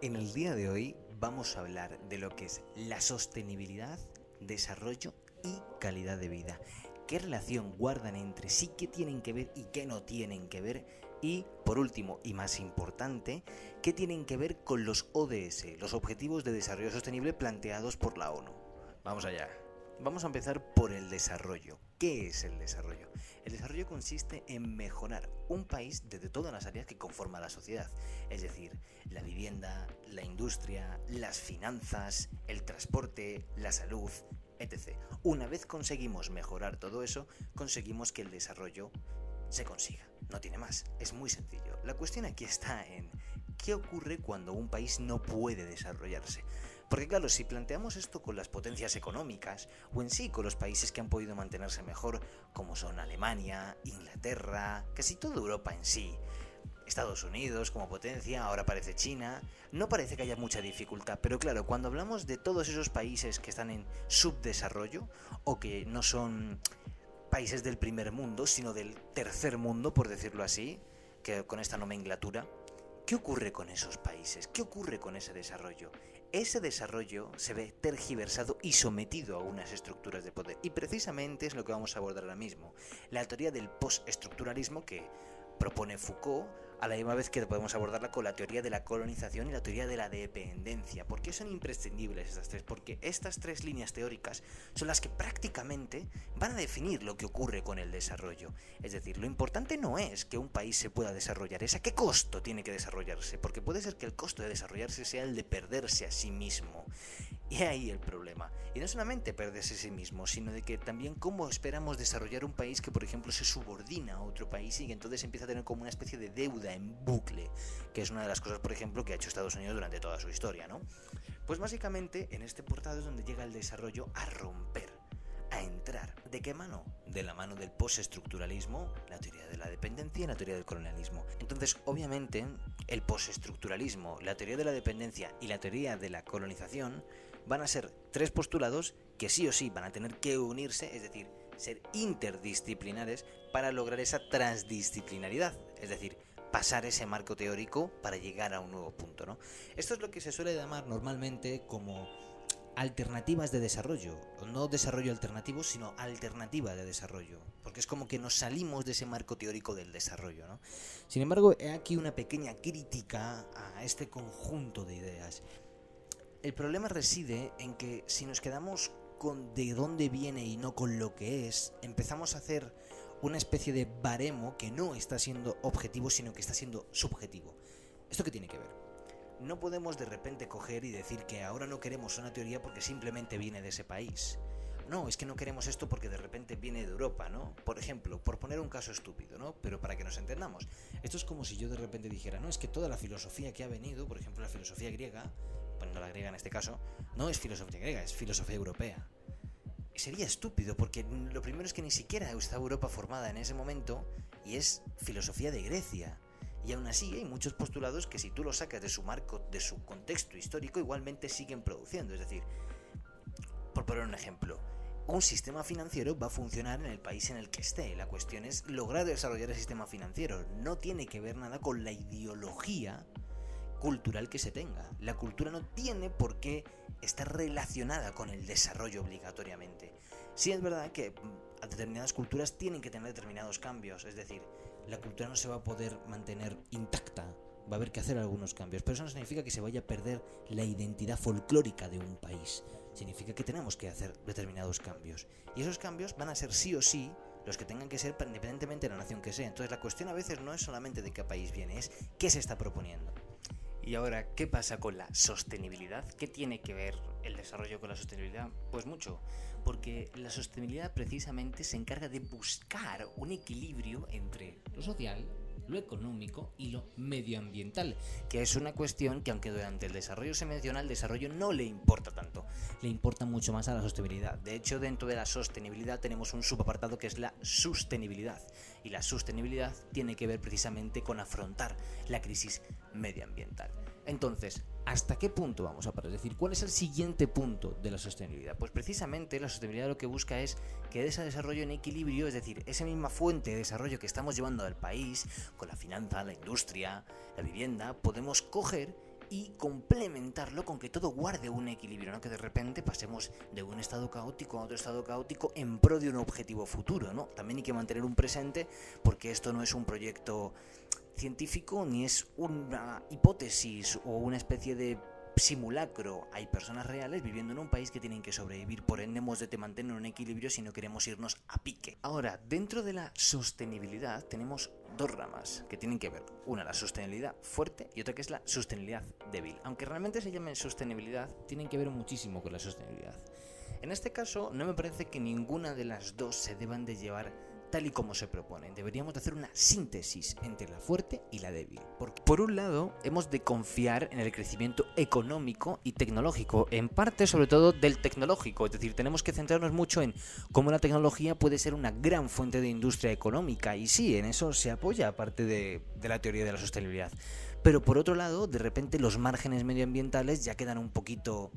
En el día de hoy vamos a hablar de lo que es la sostenibilidad, desarrollo y calidad de vida. ¿Qué relación guardan entre sí? ¿Qué tienen que ver y qué no tienen que ver? Y, por último y más importante, ¿qué tienen que ver con los ODS, los Objetivos de Desarrollo Sostenible planteados por la ONU? Vamos allá. Vamos a empezar por el desarrollo. ¿Qué es el desarrollo? El desarrollo consiste en mejorar un país desde todas las áreas que conforman la sociedad, es decir, la vivienda, la industria, las finanzas, el transporte, la salud, etc. Una vez conseguimos mejorar todo eso, conseguimos que el desarrollo se consiga. No tiene más, es muy sencillo. La cuestión aquí está en ¿qué ocurre cuando un país no puede desarrollarse? Porque claro, si planteamos esto con las potencias económicas o en sí con los países que han podido mantenerse mejor, como son Alemania, Inglaterra, casi toda Europa en sí, Estados Unidos como potencia, ahora parece China, no parece que haya mucha dificultad, pero claro, cuando hablamos de todos esos países que están en subdesarrollo o que no son países del primer mundo, sino del tercer mundo, por decirlo así, que con esta nomenclatura, ¿qué ocurre con esos países? ¿Qué ocurre con ese desarrollo? Ese desarrollo se ve tergiversado y sometido a unas estructuras de poder. Y precisamente es lo que vamos a abordar ahora mismo. La teoría del postestructuralismo que propone Foucault, a la misma vez que podemos abordarla con la teoría de la colonización y la teoría de la dependencia. ¿Por qué son imprescindibles estas tres? Porque estas tres líneas teóricas son las que prácticamente van a definir lo que ocurre con el desarrollo. Es decir, lo importante no es que un país se pueda desarrollar, es a qué costo tiene que desarrollarse, porque puede ser que el costo de desarrollarse sea el de perderse a sí mismo. Y ahí el problema. Y no solamente perderse a sí mismo, sino de que también cómo esperamos desarrollar un país que, por ejemplo, se subordina a otro país y que entonces empieza a tener como una especie de deuda en bucle, que es una de las cosas, por ejemplo, que ha hecho Estados Unidos durante toda su historia, ¿no? Pues básicamente en este portal es donde llega el desarrollo a romper, a entrar. ¿De qué mano? De la mano del postestructuralismo, la teoría de la dependencia y la teoría del colonialismo. Entonces, obviamente, el postestructuralismo, la teoría de la dependencia y la teoría de la colonización van a ser tres postulados que sí o sí van a tener que unirse, es decir, ser interdisciplinares para lograr esa transdisciplinaridad, es decir, pasar ese marco teórico para llegar a un nuevo punto, ¿no? Esto es lo que se suele llamar normalmente como alternativas de desarrollo, no desarrollo alternativo, sino alternativa de desarrollo, porque es como que nos salimos de ese marco teórico del desarrollo, ¿no? Sin embargo, he aquí una pequeña crítica a este conjunto de ideas. El problema reside en que si nos quedamos con de dónde viene y no con lo que es, empezamos a hacer una especie de baremo que no está siendo objetivo, sino que está siendo subjetivo. ¿Esto qué tiene que ver? No podemos de repente coger y decir que ahora no queremos una teoría porque simplemente viene de ese país. No, es que no queremos esto porque de repente viene de Europa, ¿no? Por ejemplo, por poner un caso estúpido, ¿no? Pero para que nos entendamos. Esto es como si yo de repente dijera, no, es que toda la filosofía que ha venido, por ejemplo la filosofía griega, poniendo la griega en este caso, no es filosofía griega, es filosofía europea. Sería estúpido porque lo primero es que ni siquiera está Europa formada en ese momento y es filosofía de Grecia. Y aún así hay muchos postulados que si tú los sacas de su marco, de su contexto histórico, igualmente siguen produciendo. Es decir, por poner un ejemplo, un sistema financiero va a funcionar en el país en el que esté. La cuestión es lograr desarrollar el sistema financiero. No tiene que ver nada con la ideología cultural que se tenga. La cultura no tiene por qué estar relacionada con el desarrollo obligatoriamente. Sí es verdad que determinadas culturas tienen que tener determinados cambios, es decir, la cultura no se va a poder mantener intacta, va a haber que hacer algunos cambios, pero eso no significa que se vaya a perder la identidad folclórica de un país. Significa que tenemos que hacer determinados cambios. Y esos cambios van a ser sí o sí los que tengan que ser independientemente de la nación que sea. Entonces la cuestión a veces no es solamente de qué país viene, es qué se está proponiendo. Y ahora, ¿qué pasa con la sostenibilidad? ¿Qué tiene que ver el desarrollo con la sostenibilidad? Pues mucho, porque la sostenibilidad precisamente se encarga de buscar un equilibrio entre lo social, lo económico y lo medioambiental, que es una cuestión que aunque durante el desarrollo se menciona, al desarrollo no le importa tanto, le importa mucho más a la sostenibilidad. De hecho, dentro de la sostenibilidad tenemos un subapartado que es la sostenibilidad, y la sostenibilidad tiene que ver precisamente con afrontar la crisis medioambiental. Entonces, ¿hasta qué punto vamos a parar? Es decir, ¿cuál es el siguiente punto de la sostenibilidad? Pues precisamente la sostenibilidad lo que busca es que ese desarrollo en equilibrio, es decir, esa misma fuente de desarrollo que estamos llevando al país, con la finanza, la industria, la vivienda, podemos coger y complementarlo con que todo guarde un equilibrio, no que de repente pasemos de un estado caótico a otro estado caótico en pro de un objetivo futuro, ¿no? También hay que mantener un presente, porque esto no es un proyecto científico ni es una hipótesis o una especie de simulacro. Hay personas reales viviendo en un país que tienen que sobrevivir, por ende hemos de mantener un equilibrio si no queremos irnos a pique. Ahora, dentro de la sostenibilidad tenemos dos ramas que tienen que ver, una la sostenibilidad fuerte y otra que es la sostenibilidad débil. Aunque realmente se llamen sostenibilidad, tienen que ver muchísimo con la sostenibilidad. En este caso no me parece que ninguna de las dos se deban de llevar tal y como se proponen. Deberíamos de hacer una síntesis entre la fuerte y la débil. Porque, por un lado, hemos de confiar en el crecimiento económico y tecnológico, en parte sobre todo del tecnológico, es decir, tenemos que centrarnos mucho en cómo la tecnología puede ser una gran fuente de industria económica, y sí, en eso se apoya aparte de la teoría de la sostenibilidad. Pero por otro lado, de repente los márgenes medioambientales ya quedan un poquito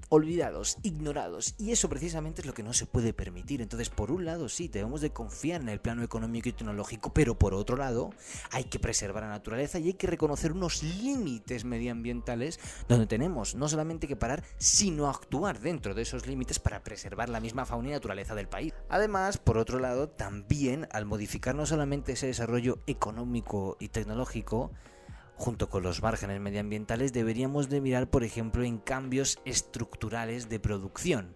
olvidados, ignorados, y eso precisamente es lo que no se puede permitir. Entonces, por un lado sí, debemos de confiar en el plano económico y tecnológico, pero por otro lado hay que preservar la naturaleza y hay que reconocer unos límites medioambientales donde tenemos no solamente que parar, sino actuar dentro de esos límites para preservar la misma fauna y naturaleza del país. Además, por otro lado, también al modificar no solamente ese desarrollo económico y tecnológico, junto con los márgenes medioambientales, deberíamos de mirar, por ejemplo, en cambios estructurales de producción.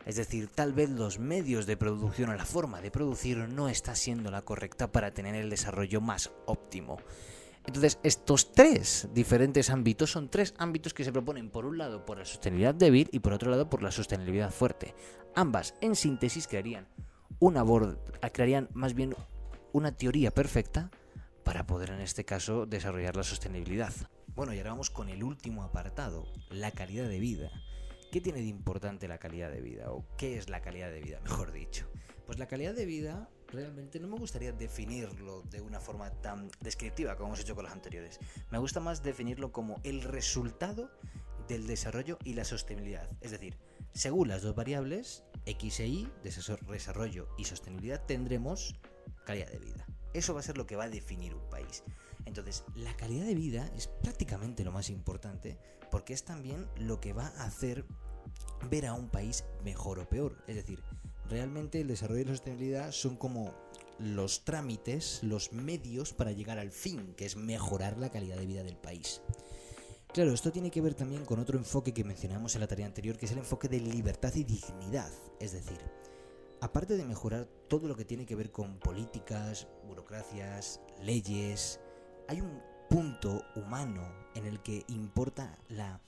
Es decir, tal vez los medios de producción o la forma de producir no está siendo la correcta para tener el desarrollo más óptimo. Entonces, estos tres diferentes ámbitos son tres ámbitos que se proponen, por un lado, por la sostenibilidad débil y por otro lado, por la sostenibilidad fuerte. Ambas, en síntesis, crearían más bien una teoría perfecta para poder, en este caso, desarrollar la sostenibilidad. Bueno, y ahora vamos con el último apartado, la calidad de vida. ¿Qué tiene de importante la calidad de vida? ¿O qué es la calidad de vida, mejor dicho? Pues la calidad de vida realmente no me gustaría definirlo de una forma tan descriptiva como hemos hecho con los anteriores. Me gusta más definirlo como el resultado del desarrollo y la sostenibilidad. Es decir, según las dos variables, X e Y, desarrollo y sostenibilidad, tendremos calidad de vida. Eso va a ser lo que va a definir un país. Entonces, la calidad de vida es prácticamente lo más importante, porque es también lo que va a hacer ver a un país mejor o peor. Es decir, realmente el desarrollo y la sostenibilidad son como los trámites, los medios para llegar al fin, que es mejorar la calidad de vida del país. Claro, esto tiene que ver también con otro enfoque que mencionamos en la tarea anterior, que es el enfoque de libertad y dignidad. Es decir, aparte de mejorar todo lo que tiene que ver con políticas, burocracias, leyes, hay un punto humano en el que importa la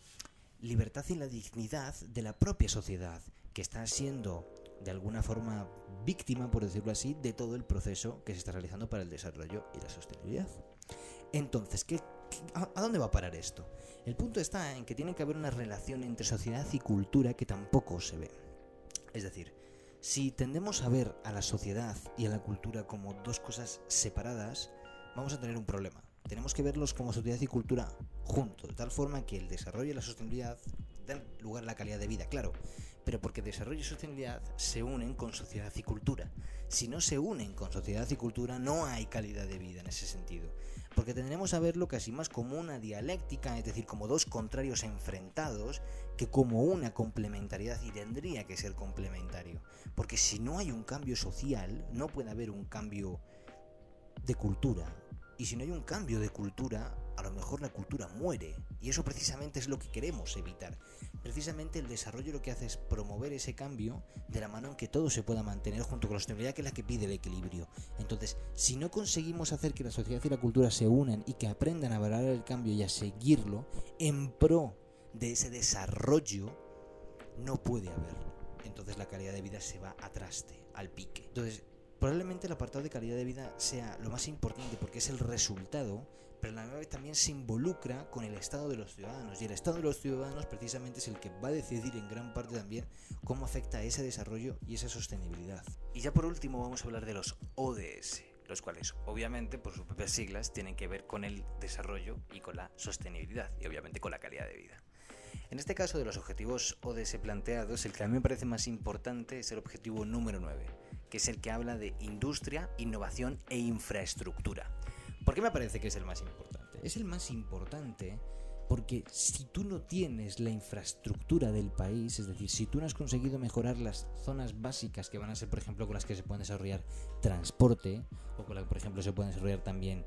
libertad y la dignidad de la propia sociedad, que está siendo de alguna forma víctima, por decirlo así, de todo el proceso que se está realizando para el desarrollo y la sostenibilidad. Entonces, ¿a dónde va a parar esto? El punto está en que tiene que haber una relación entre sociedad y cultura que tampoco se ve. Es decir, si tendemos a ver a la sociedad y a la cultura como dos cosas separadas, vamos a tener un problema. Tenemos que verlos como sociedad y cultura juntos, de tal forma que el desarrollo y la sostenibilidad den lugar a la calidad de vida, claro, pero porque desarrollo y sostenibilidad se unen con sociedad y cultura. Si no se unen con sociedad y cultura, no hay calidad de vida en ese sentido, porque tendremos a verlo casi más como una dialéctica, es decir, como dos contrarios enfrentados, que como una complementariedad, y tendría que ser complementario, porque si no hay un cambio social, no puede haber un cambio de cultura, y si no hay un cambio de cultura, a lo mejor la cultura muere, y eso precisamente es lo que queremos evitar. Precisamente el desarrollo lo que hace es promover ese cambio de la mano en que todo se pueda mantener junto con la sostenibilidad, que es la que pide el equilibrio. Entonces, si no conseguimos hacer que la sociedad y la cultura se unan y que aprendan a valorar el cambio y a seguirlo en pro de ese desarrollo, no puede haberlo. Entonces la calidad de vida se va a traste, al pique. Entonces, probablemente el apartado de calidad de vida sea lo más importante porque es el resultado, pero a la misma vez también se involucra con el estado de los ciudadanos, y el estado de los ciudadanos precisamente es el que va a decidir en gran parte también cómo afecta a ese desarrollo y esa sostenibilidad. Y ya por último vamos a hablar de los ODS, los cuales obviamente por sus propias siglas tienen que ver con el desarrollo y con la sostenibilidad y obviamente con la calidad de vida. En este caso, de los objetivos ODS planteados, el que a mí me parece más importante es el objetivo número 9, que es el que habla de industria, innovación e infraestructura. ¿Por qué me parece que es el más importante? es el más importante, porque si tú no tienes la infraestructura del país, es decir, si tú no has conseguido mejorar las zonas básicas que van a ser, por ejemplo, con las que se pueden desarrollar transporte, o con las que, por ejemplo, se pueden desarrollar también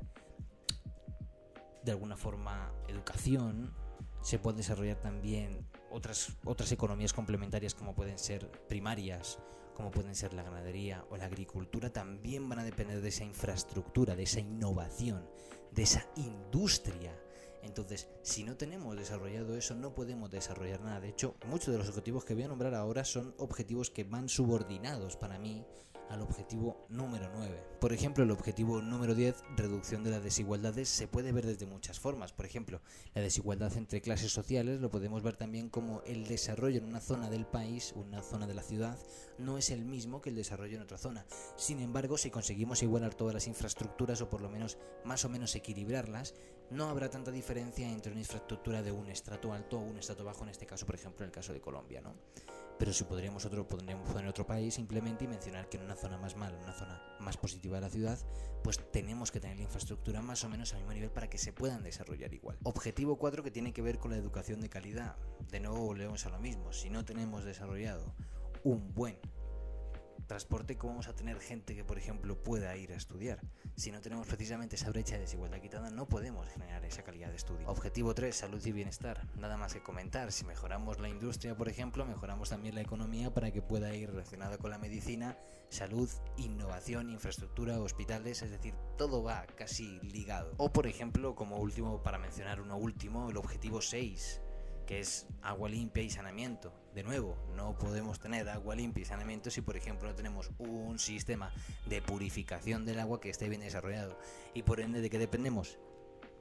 de alguna forma educación, se pueden desarrollar también otras economías complementarias como pueden ser primarias, como pueden ser la ganadería o la agricultura, también van a depender de esa infraestructura, de esa innovación, de esa industria. Entonces, si no tenemos desarrollado eso, no podemos desarrollar nada. De hecho, muchos de los objetivos que voy a nombrar ahora son objetivos que van subordinados para mí al objetivo número 9. Por ejemplo, el objetivo número 10, reducción de las desigualdades, se puede ver desde muchas formas. Por ejemplo, la desigualdad entre clases sociales lo podemos ver también como el desarrollo en una zona del país, una zona de la ciudad, no es el mismo que el desarrollo en otra zona. Sin embargo, si conseguimos igualar todas las infraestructuras, o por lo menos más o menos equilibrarlas, no habrá tanta diferencia entre una infraestructura de un estrato alto o un estrato bajo, en este caso, por ejemplo, en el caso de Colombia, ¿no? Pero si podríamos poner otro país simplemente y mencionar que en una zona más mala, en una zona más positiva de la ciudad, pues tenemos que tener la infraestructura más o menos al mismo nivel para que se puedan desarrollar igual. Objetivo 4, que tiene que ver con la educación de calidad. De nuevo volvemos a lo mismo. Si no tenemos desarrollado un buen transporte, ¿cómo vamos a tener gente que, por ejemplo, pueda ir a estudiar? Si no tenemos precisamente esa brecha de desigualdad quitada, no podemos generar esa calidad de estudio. Objetivo 3, salud y bienestar. Nada más que comentar. Si mejoramos la industria, por ejemplo, mejoramos también la economía para que pueda ir relacionada con la medicina, salud, innovación, infraestructura, hospitales, es decir, todo va casi ligado. O, por ejemplo, como último, para mencionar uno último, el objetivo 6, que es agua limpia y saneamiento. De nuevo, no podemos tener agua limpia y saneamiento si, por ejemplo, no tenemos un sistema de purificación del agua que esté bien desarrollado. Y por ende, ¿de qué dependemos?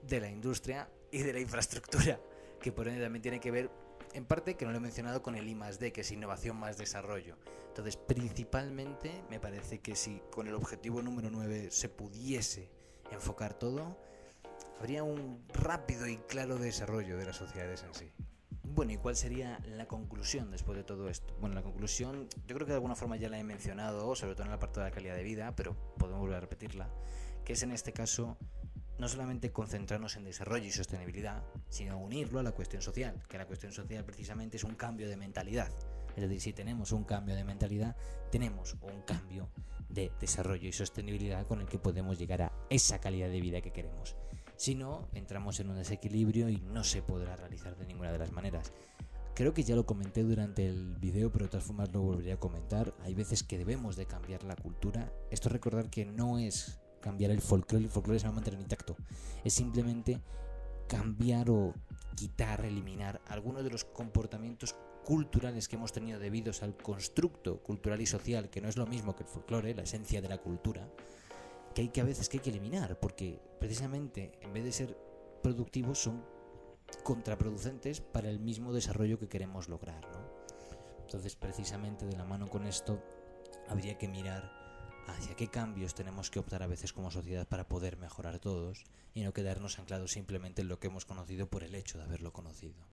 De la industria y de la infraestructura, que por ende también tiene que ver, en parte, que no lo he mencionado, con el I+D, que es innovación más desarrollo. Entonces, principalmente, me parece que si con el objetivo número 9 se pudiese enfocar todo, habría un rápido y claro desarrollo de las sociedades en sí. Bueno, ¿y cuál sería la conclusión después de todo esto? Bueno, la conclusión yo creo que de alguna forma ya la he mencionado, sobre todo en la parte de la calidad de vida, pero podemos volver a repetirla, que es en este caso no solamente concentrarnos en desarrollo y sostenibilidad, sino unirlo a la cuestión social, que la cuestión social precisamente es un cambio de mentalidad. Es decir, si tenemos un cambio de mentalidad, tenemos un cambio de desarrollo y sostenibilidad con el que podemos llegar a esa calidad de vida que queremos. Si no, entramos en un desequilibrio y no se podrá realizar de ninguna de las maneras. Creo que ya lo comenté durante el video, pero de todas formas lo volvería a comentar. Hay veces que debemos de cambiar la cultura. Esto es recordar que no es cambiar el folclore se va a mantener intacto. Es simplemente cambiar o quitar, eliminar algunos de los comportamientos culturales que hemos tenido debidos al constructo cultural y social, que no es lo mismo que el folclore, la esencia de la cultura, que a veces hay que eliminar, porque precisamente en vez de ser productivos son contraproducentes para el mismo desarrollo que queremos lograr, ¿no? Entonces, precisamente de la mano con esto, habría que mirar hacia qué cambios tenemos que optar a veces como sociedad para poder mejorar todos y no quedarnos anclados simplemente en lo que hemos conocido por el hecho de haberlo conocido.